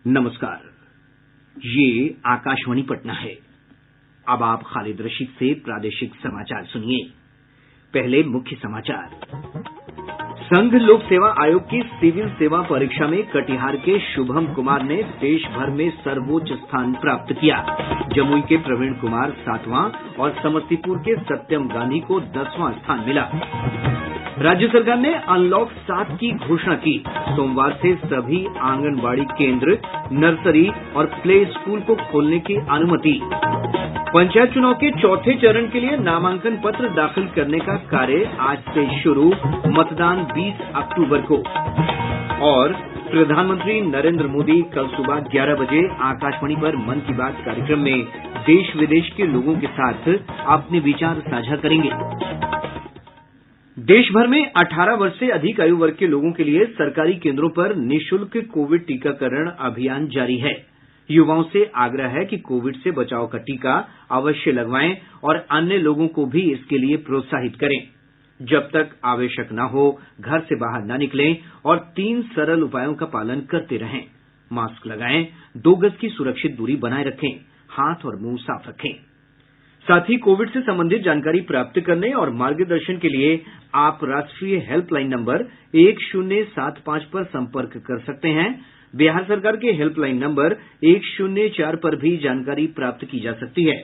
नमस्कार, ये आकाशवाणी पटना है। अब आप खालिद रशीद से प्रादेशिक समाचार सुनिए। पहले मुख्य समाचार। संघ लोक सेवा आयोग की सिविल सेवा परीक्षा में कटिहार के शुभम कुमार ने देश भर में सर्वोच्च स्थान प्राप्त किया। जमुई के प्रवीण कुमार 7वां और समस्तीपुर के सत्यम गांधी को 10वां स्थान मिला। राज्य सरकार ने अनलॉक 7 की घोषणा की। सोमवार से सभी आंगनबाड़ी केंद्र, नर्सरी और प्ले स्कूल को खोलने की अनुमति। पंचायत चुनाव के चौथे चरण के लिए नामांकन पत्र दाखिल करने का कार्य आज से शुरू, मतदान 20 अक्टूबर को। और प्रधानमंत्री नरेंद्र मोदी कल सुबह 11 बजे आकाशवाणी पर मन की बात कार्यक्रम में देश विदेश के लोगों के साथ अपने विचार साझा करेंगे। देश भर में 18 वर्ष से अधिक आयु वर्ग के लोगों के लिए सरकारी केंद्रों पर निःशुल्क कोविड टीकाकरण अभियान जारी है। युवाओं से आग्रह है कि कोविड से बचाव का टीका अवश्य लगवाएं और अन्य लोगों को भी इसके लिए प्रोत्साहित करें। जब तक आवश्यक न हो, घर से बाहर न निकलें और 3 सरल उपायों का पालन करते रहें। मास्क लगाएं, 2 गज की सुरक्षित दूरी बनाए रखें, हाथ और मुंह साफ रखें। साथ ही कोविड से संबंधित जानकारी प्राप्त करने और मार्गदर्शन के लिए आप राष्ट्रीय हेल्पलाइन नंबर 1075 पर संपर्क कर सकते हैं। बिहार सरकार के हेल्पलाइन नंबर 104 पर भी जानकारी प्राप्त की जा सकती है।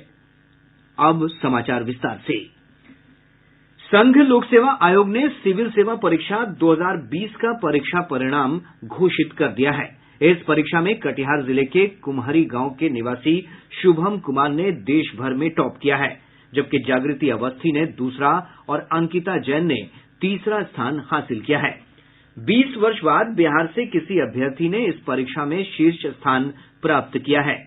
अब समाचार विस्तार से। संघ लोक सेवा आयोग ने सिविल सेवा परीक्षा 2020 का परीक्षा परिणाम घोषित कर दिया है। इस परीक्षा में कटिहार जिले के कुम्हरी गांव के निवासी शुभम कुमार ने देश भर में टॉप किया है, जबकि जागृति अवस्थी ने दूसरा और अंकिता जैन ने तीसरा स्थान हासिल किया है। 20 वर्ष बाद बिहार से किसी अभ्यर्थी ने इस परीक्षा में शीर्ष स्थान प्राप्त किया है।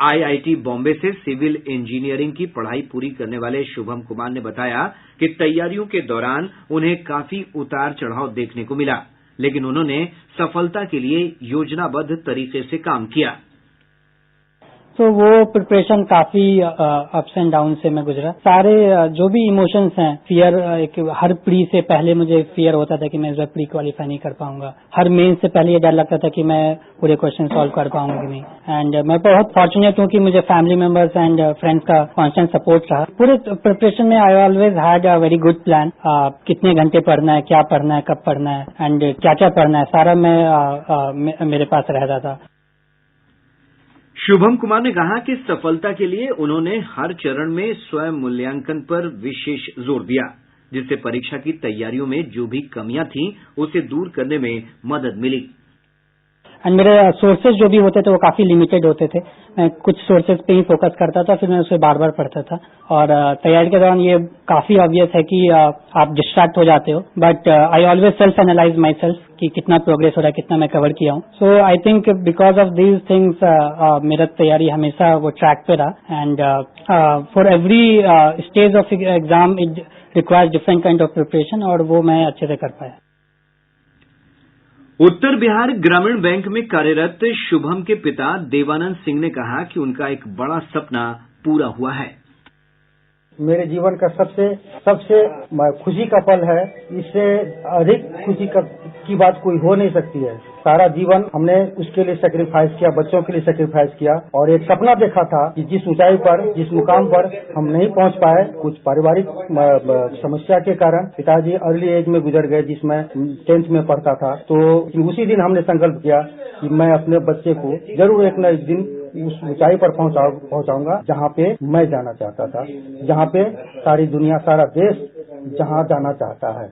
आईआईटी बॉम्बे से सिविल इंजीनियरिंग की पढ़ाई पूरी करने वाले शुभम कुमार ने बताया कि तैयारियों के दौरान उन्हें काफी उतार चढ़ाव देखने को मिला, लेकिन उन्होंने सफलता के लिए योजनाबद्ध तरीके से काम किया। तो वो प्रिपरेशन काफी अप्स एंड डाउन से मैं गुजरा। सारे जो भी इमोशंस हैं, फियर, एक हर प्री से पहले मुझे फियर होता था कि मैं इस बार प्री क्वालिफाई नहीं कर पाऊंगा। हर मेन से पहले ये डर लगता था कि मैं पूरे क्वेश्चन सॉल्व कर पाऊंगा कि नहीं। एंड मैं बहुत फॉर्चुनेट हूँ कि मुझे फैमिली मेंबर्स एंड फ्रेंड्स का कांस्टेंट सपोर्ट रहा। पूरे प्रिपरेशन में I always had a very good plan. कितने घंटे पढ़ना है, क्या पढ़ना है, कब पढ़ना है एंड क्या क्या पढ़ना है, सारा मैं मेरे पास रहता था। शुभम कुमार ने कहा कि सफलता के लिए उन्होंने हर चरण में स्वयं मूल्यांकन पर विशेष जोर दिया, जिससे परीक्षा की तैयारियों में जो भी कमियां थीं उसे दूर करने में मदद मिली। एंड मेरे सोर्सेज जो भी होते थे वो काफी लिमिटेड होते थे। मैं कुछ सोर्सेज पे ही फोकस करता था, फिर मैं उसे बार बार पढ़ता था। और तैयारी के दौरान ये काफी ऑब्वियस है कि आप डिस्ट्रैक्ट हो जाते हो, but I always self analyse my self कि कितना प्रोग्रेस हो रहा है, कितना मैं कवर किया हूँ। So I think because of these things मेरा तैयारी हमेशा वो ट्रैक पे रहा। And for every stage of exam it requires different kind of preparation, और वो मैं अच्छे से कर पाया। उत्तर बिहार ग्रामीण बैंक में कार्यरत शुभम के पिता देवानंद सिंह ने कहा कि उनका एक बड़ा सपना पूरा हुआ है। मेरे जीवन का सबसे खुशी का पल है। इससे अधिक खुशी की बात कोई हो नहीं सकती है। सारा जीवन हमने उसके लिए सेक्रीफाइस किया, बच्चों के लिए सेक्रीफाइस किया, और एक सपना देखा था कि जिस ऊंचाई पर, जिस मुकाम पर हम नहीं पहुंच पाए, कुछ पारिवारिक समस्या के कारण पिताजी अर्ली एज में गुजर गए, जिसमें 10th में पढ़ता था। तो उसी दिन हमने संकल्प किया कि मैं अपने बच्चे को जरूर एक न एक दिन उस ऊंचाई पर पहुंचाऊंगा जहां पे मैं जाना चाहता था, जहां पे सारी दुनिया, सारा देश जहां जाना चाहता है।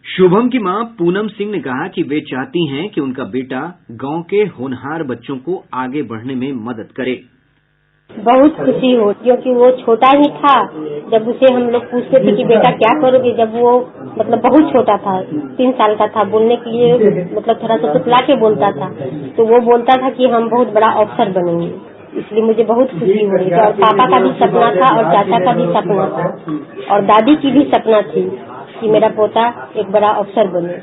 शुभम की मां पूनम सिंह ने कहा कि वे चाहती हैं कि उनका बेटा गांव के होनहार बच्चों को आगे बढ़ने में मदद करे। बहुत खुशी हो, क्योंकि वो छोटा ही था जब उसे हम लोग पूछते थे कि बेटा क्या करोगे, जब वो बहुत छोटा था, 3 साल का था, बोलने के लिए थोड़ा सा तुतला के बोलता था, तो वो बोलता था कि हम बहुत बड़ा अफसर बनेंगे। इसलिए मुझे बहुत खुशी हो रही थी, और पापा का भी सपना था और चाचा का भी सपना था और दादी की भी सपना थी कि मेरा पोता एक बड़ा अफसर बने।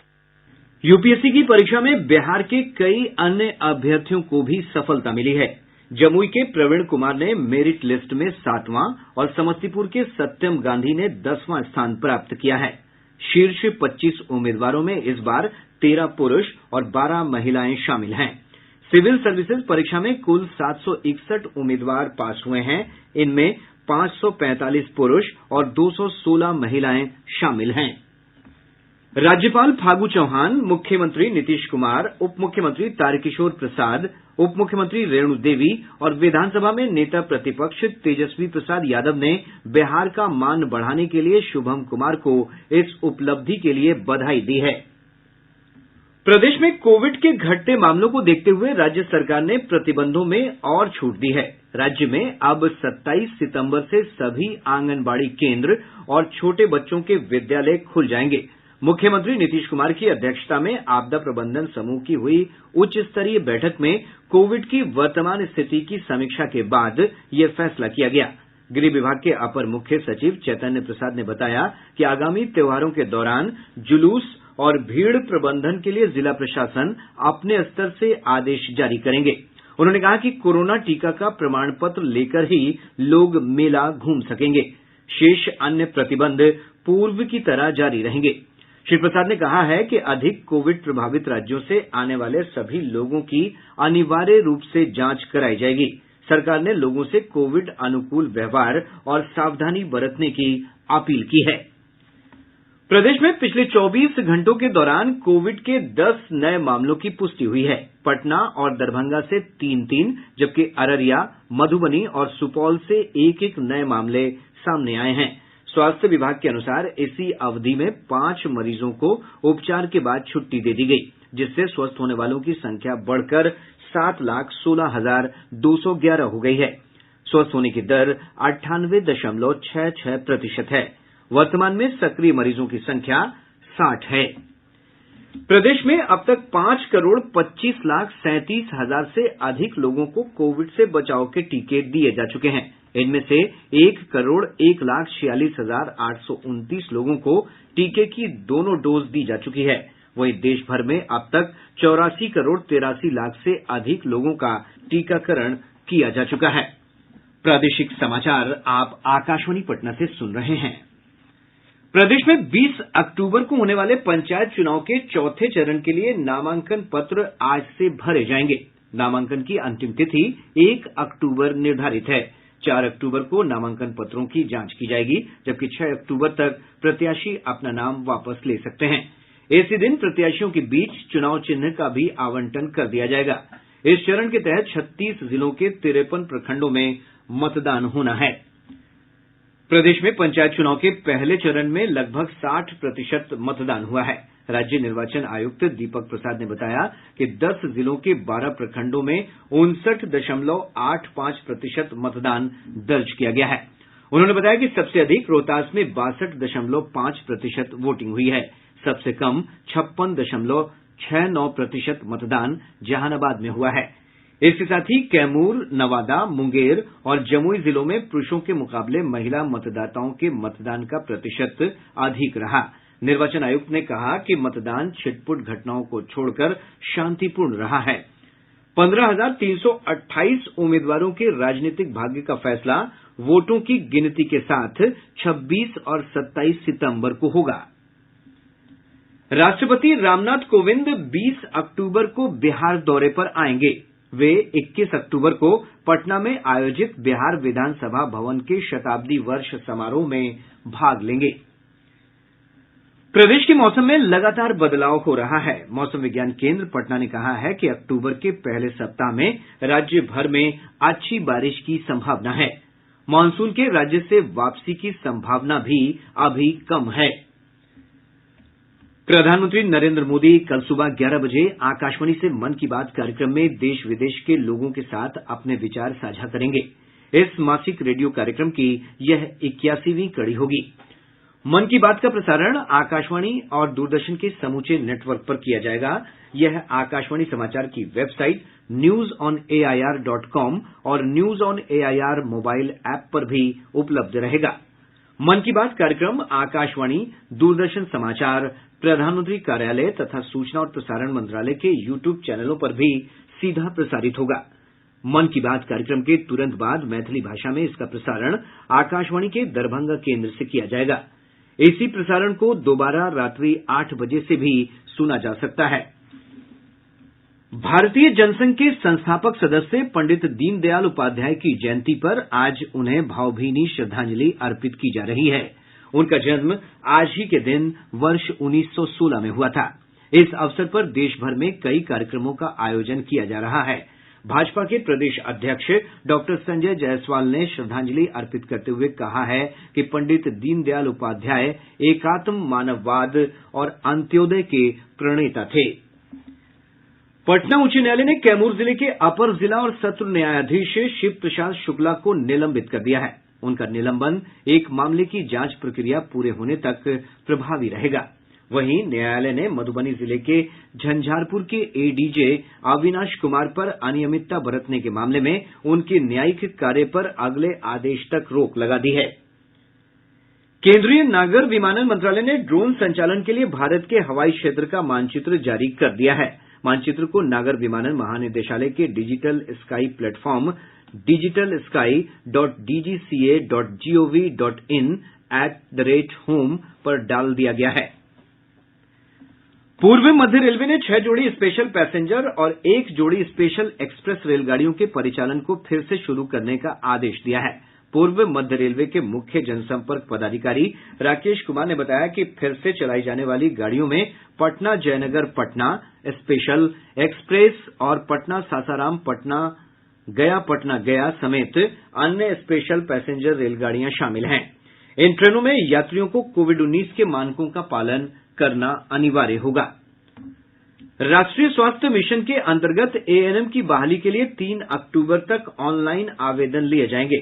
यूपीएससी की परीक्षा में बिहार के कई अन्य अभ्यर्थियों को भी सफलता मिली है। जमुई के प्रवीण कुमार ने मेरिट लिस्ट में 7वां और समस्तीपुर के सत्यम गांधी ने 10वां स्थान प्राप्त किया है। शीर्ष 25 उम्मीदवारों में इस बार 13 पुरुष और 12 महिलाएं शामिल हैं। सिविल सर्विसेज परीक्षा में कुल 761 उम्मीदवार पास हुए हैं। इनमें 545 पुरुष और 216 महिलाएं शामिल हैं। राज्यपाल फागू चौहान, मुख्यमंत्री नीतीश कुमार, उप मुख्यमंत्री तारकिशोर प्रसाद, उप मुख्यमंत्री रेणु देवी और विधानसभा में नेता प्रतिपक्ष तेजस्वी प्रसाद यादव ने बिहार का मान बढ़ाने के लिए शुभम कुमार को इस उपलब्धि के लिए बधाई दी है। प्रदेश में कोविड के घटते मामलों को देखते हुए राज्य सरकार ने प्रतिबंधों में और छूट दी है। राज्य में अब 27 सितंबर से सभी आंगनबाड़ी केंद्र और छोटे बच्चों के विद्यालय खुल जाएंगे। मुख्यमंत्री नीतीश कुमार की अध्यक्षता में आपदा प्रबंधन समूह की हुई उच्च स्तरीय बैठक में कोविड की वर्तमान स्थिति की समीक्षा के बाद यह फैसला किया गया। गृह विभाग के अपर मुख्य सचिव चैतन्य प्रसाद ने बताया कि आगामी त्योहारों के दौरान जुलूस और भीड़ प्रबंधन के लिए जिला प्रशासन अपने स्तर से आदेश जारी करेंगे। उन्होंने कहा कि कोरोना टीका का प्रमाण पत्र लेकर ही लोग मेला घूम सकेंगे। शेष अन्य प्रतिबंध पूर्व की तरह जारी रहेंगे। श्री प्रसाद ने कहा है कि अधिक कोविड प्रभावित राज्यों से आने वाले सभी लोगों की अनिवार्य रूप से जांच कराई जाएगी। सरकार ने लोगों से कोविड अनुकूल व्यवहार और सावधानी बरतने की अपील की है। प्रदेश में पिछले 24 घंटों के दौरान कोविड के 10 नए मामलों की पुष्टि हुई है। पटना और दरभंगा से 3-3, जबकि अररिया, मधुबनी और सुपौल से 1-1 नए मामले सामने आए हैं। स्वास्थ्य विभाग के अनुसार इसी अवधि में 5 मरीजों को उपचार के बाद छुट्टी दे दी गई, जिससे स्वस्थ होने वालों की संख्या बढ़कर 7,16,211 हो गई है। स्वस्थ होने की दर 98.66% है। वर्तमान में सक्रिय मरीजों की संख्या 60 है। प्रदेश में अब तक 5,25,37,000 से अधिक लोगों को कोविड से बचाव के टीके दिए जा चुके हैं। इनमें से 1,01,46,829 लोगों को टीके की दोनों डोज दी जा चुकी है। वहीं देश भर में अब तक 84,83,00,000 से अधिक लोगों का टीकाकरण किया जा चुका है। प्रादेशिक समाचार आप आकाशवाणी पटना से सुन रहे हैं। प्रदेश में 20 अक्टूबर को होने वाले पंचायत चुनाव के चौथे चरण के लिए नामांकन पत्र आज से भरे जाएंगे। नामांकन की अंतिम तिथि 1 अक्टूबर निर्धारित है। 4 अक्टूबर को नामांकन पत्रों की जांच की जाएगी, जबकि 6 अक्टूबर तक प्रत्याशी अपना नाम वापस ले सकते हैं। इसी दिन प्रत्याशियों के बीच चुनाव चिन्ह का भी आवंटन कर दिया जाएगा। इस चरण के तहत 36 जिलों के 53 प्रखंडों में मतदान होना है। प्रदेश में पंचायत चुनाव के पहले चरण में लगभग 60% मतदान हुआ है। राज्य निर्वाचन आयुक्त दीपक प्रसाद ने बताया कि 10 जिलों के 12 प्रखंडों में 59.85% मतदान दर्ज किया गया है। उन्होंने बताया कि सबसे अधिक रोहतास में 62.5% वोटिंग हुई है। सबसे कम 56.69% मतदान जहानाबाद में हुआ है। इसके साथ ही कैमूर, नवादा, मुंगेर और जमुई जिलों में पुरुषों के मुकाबले महिला मतदाताओं के मतदान का प्रतिशत अधिक रहा। निर्वाचन आयुक्त ने कहा कि मतदान छिटपुट घटनाओं को छोड़कर शांतिपूर्ण रहा है। 15,328 उम्मीदवारों के राजनीतिक भाग्य का फैसला वोटों की गिनती के साथ 26 और 27 सितंबर को होगा। राष्ट्रपति रामनाथ कोविंद 20 अक्टूबर को बिहार दौरे पर आएंगे। वे 21 अक्टूबर को पटना में आयोजित बिहार विधानसभा भवन के शताब्दी वर्ष समारोह में भाग लेंगे। प्रदेश के मौसम में लगातार बदलाव हो रहा है। मौसम विज्ञान केंद्र पटना ने कहा है कि अक्टूबर के पहले सप्ताह में राज्य भर में अच्छी बारिश की संभावना है। मानसून के राज्य से वापसी की संभावना भी अभी कम है। प्रधानमंत्री नरेंद्र मोदी कल सुबह 11 बजे आकाशवाणी से मन की बात कार्यक्रम में देश विदेश के लोगों के साथ अपने विचार साझा करेंगे। इस मासिक रेडियो कार्यक्रम की यह 81वीं कड़ी होगी। मन की बात का प्रसारण आकाशवाणी और दूरदर्शन के समूचे नेटवर्क पर किया जाएगा। यह आकाशवाणी समाचार की वेबसाइट newsonair.com और news on AIR mobile app पर भी उपलब्ध रहेगा। मन की बात कार्यक्रम आकाशवाणी, दूरदर्शन समाचार, प्रधानमंत्री कार्यालय तथा सूचना और प्रसारण मंत्रालय के YouTube चैनलों पर भी सीधा प्रसारित होगा। मन की बात कार्यक्रम के तुरंत बाद मैथिली भाषा में इसका प्रसारण आकाशवाणी के दरभंगा केंद्र से किया जाएगा। इसी प्रसारण को दोबारा रात्रि 8 बजे से भी सुना जा सकता है। भारतीय जनसंघ के संस्थापक सदस्य पंडित दीनदयाल उपाध्याय की जयंती पर आज उन्हें भावभीनी श्रद्धांजलि अर्पित की जा रही है। उनका जन्म आज ही के दिन वर्ष 1916 में हुआ था। इस अवसर पर देश भर में कई कार्यक्रमों का आयोजन किया जा रहा है। भाजपा के प्रदेश अध्यक्ष डॉक्टर संजय जायसवाल ने श्रद्धांजलि अर्पित करते हुए कहा है कि पंडित दीनदयाल उपाध्याय एकात्म मानववाद और अंत्योदय के प्रणेता थे। पटना उच्च न्यायालय ने कैमूर जिले के अपर जिला और सत्र न्यायाधीश शिव प्रसाद शुक्ला को निलंबित कर दिया है। उनका निलंबन एक मामले की जांच प्रक्रिया पूरे होने तक प्रभावी रहेगा। वहीं न्यायालय ने मधुबनी जिले के झंझारपुर के एडीजे अविनाश कुमार पर अनियमितता बरतने के मामले में उनके न्यायिक कार्य पर अगले आदेश तक रोक लगा दी है। केंद्रीय नागर विमानन मंत्रालय ने ड्रोन संचालन के लिए भारत के हवाई क्षेत्र का मानचित्र जारी कर दिया है। मानचित्र को नागर विमानन महानिदेशालय के डिजिटल स्काई प्लेटफॉर्म digitalsky.dgca.gov.in/home पर डाल दिया गया है। पूर्व मध्य रेलवे ने 6 जोड़ी स्पेशल पैसेंजर और 1 जोड़ी स्पेशल एक्सप्रेस रेलगाड़ियों के परिचालन को फिर से शुरू करने का आदेश दिया है। पूर्व मध्य रेलवे के मुख्य जनसंपर्क पदाधिकारी राकेश कुमार ने बताया कि फिर से चलाई जाने वाली गाड़ियों में पटना जयनगर पटना स्पेशल एक्सप्रेस और पटना सासाराम पटना गया समेत अन्य स्पेशल पैसेंजर रेलगाड़ियां शामिल हैं। इन ट्रेनों में यात्रियों को कोविड-19 के मानकों का पालन करना अनिवार्य होगा। राष्ट्रीय स्वास्थ्य मिशन के अंतर्गत एएनएम की बहाली के लिए 3 अक्टूबर तक ऑनलाइन आवेदन लिए जाएंगे।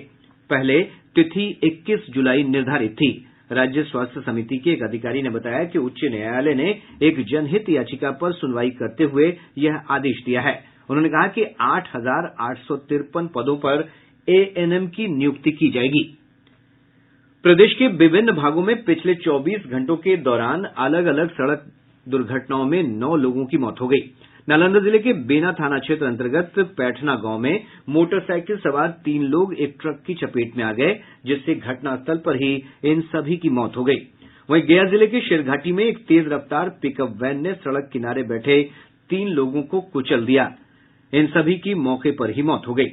पहले तिथि 21 जुलाई निर्धारित थी। राज्य स्वास्थ्य समिति के एक अधिकारी ने बताया कि उच्च न्यायालय ने एक जनहित याचिका पर सुनवाई करते हुए यह आदेश दिया है। उन्होंने कहा कि 8,853 पदों पर एएनएम की नियुक्ति की जाएगी। प्रदेश के विभिन्न भागों में पिछले 24 घंटों के दौरान अलग अलग सड़क दुर्घटनाओं में 9 लोगों की मौत हो गई। नालंदा जिले के बेना थाना क्षेत्र अंतर्गत पैठना गांव में मोटरसाइकिल सवार 3 लोग एक ट्रक की चपेट में आ गए, जिससे घटनास्थल पर ही इन सभी की मौत हो गई। वहीं गया जिले के शेरघाटी में एक तेज रफ्तार पिकअप वैन ने सड़क किनारे बैठे 3 लोगों को कुचल दिया। इन सभी की मौके पर ही मौत हो गई।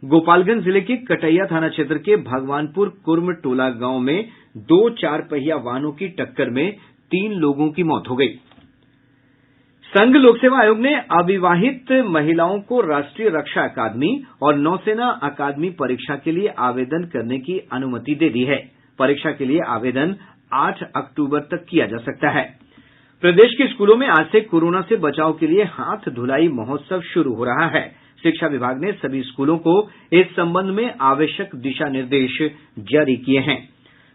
गोपालगंज जिले के कटैया थाना क्षेत्र के भगवानपुर कुर्म टोला गांव में 2 4 पहिया वाहनों की टक्कर में 3 लोगों की मौत हो गई। संघ लोक सेवा आयोग ने अविवाहित महिलाओं को राष्ट्रीय रक्षा अकादमी और नौसेना अकादमी परीक्षा के लिए आवेदन करने की अनुमति दे दी है। परीक्षा के लिए आवेदन 8 अक्टूबर तक किया जा सकता है। प्रदेश के स्कूलों में आज से कोरोना से बचाव के लिए हाथ धुलाई महोत्सव शुरू हो रहा है। शिक्षा विभाग ने सभी स्कूलों को इस संबंध में आवश्यक दिशा निर्देश जारी किए हैं।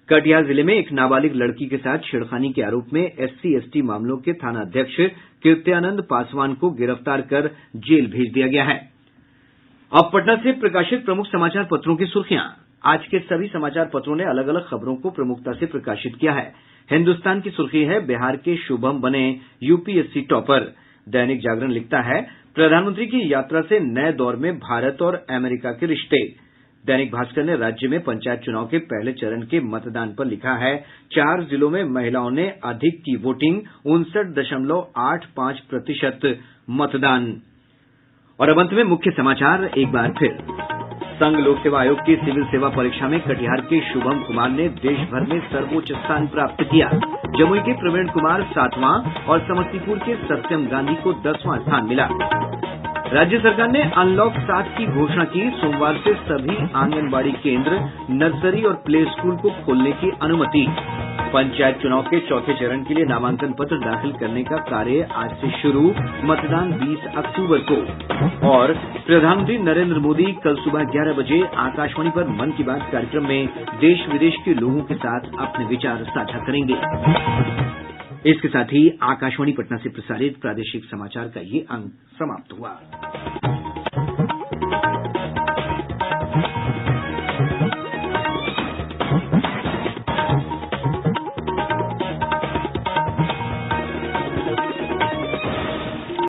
कटिहार जिले में एक नाबालिग लड़की के साथ छेड़खानी के आरोप में SC/ST मामलों के थाना अध्यक्ष कीर्त्यानंद पासवान को गिरफ्तार कर जेल भेज दिया गया है। अब पटना से प्रकाशित प्रमुख समाचार पत्रों की सुर्खियां। आज के सभी समाचार पत्रों ने अलग अलग खबरों को प्रमुखता से प्रकाशित किया है। हिन्दुस्तान की सुर्खी है बिहार के शुभम बने UPSC टॉपर। दैनिक जागरण लिखता है प्रधानमंत्री की यात्रा से नए दौर में भारत और अमेरिका के रिश्ते। दैनिक भास्कर ने राज्य में पंचायत चुनाव के पहले चरण के मतदान पर लिखा है 4 जिलों में महिलाओं ने अधिक की वोटिंग 59.85% मतदान। और अब अंत में मुख्य समाचार एक बार फिर। संघ लोक सेवा आयोग की सिविल सेवा परीक्षा में कटिहार के शुभम कुमार ने देश भर में सर्वोच्च स्थान प्राप्त किया। जमुई के प्रवीण कुमार 7वां और समस्तीपुर के सत्यम गांधी को 10वां स्थान मिला। राज्य सरकार ने अनलॉक 7 की घोषणा की। सोमवार से सभी आंगनबाड़ी केंद्र, नर्सरी और प्ले स्कूल को खोलने की अनुमति। पंचायत चुनाव के चौथे चरण के लिए नामांकन पत्र दाखिल करने का कार्य आज से शुरू, मतदान 20 अक्टूबर को। और प्रधानमंत्री नरेंद्र मोदी कल सुबह 11 बजे आकाशवाणी पर मन की बात कार्यक्रम में देश विदेश के लोगों के साथ अपने विचार साझा करेंगे। इसके साथ ही आकाशवाणी पटना से प्रसारित प्रादेशिक समाचार का ये अंक समाप्त हुआ।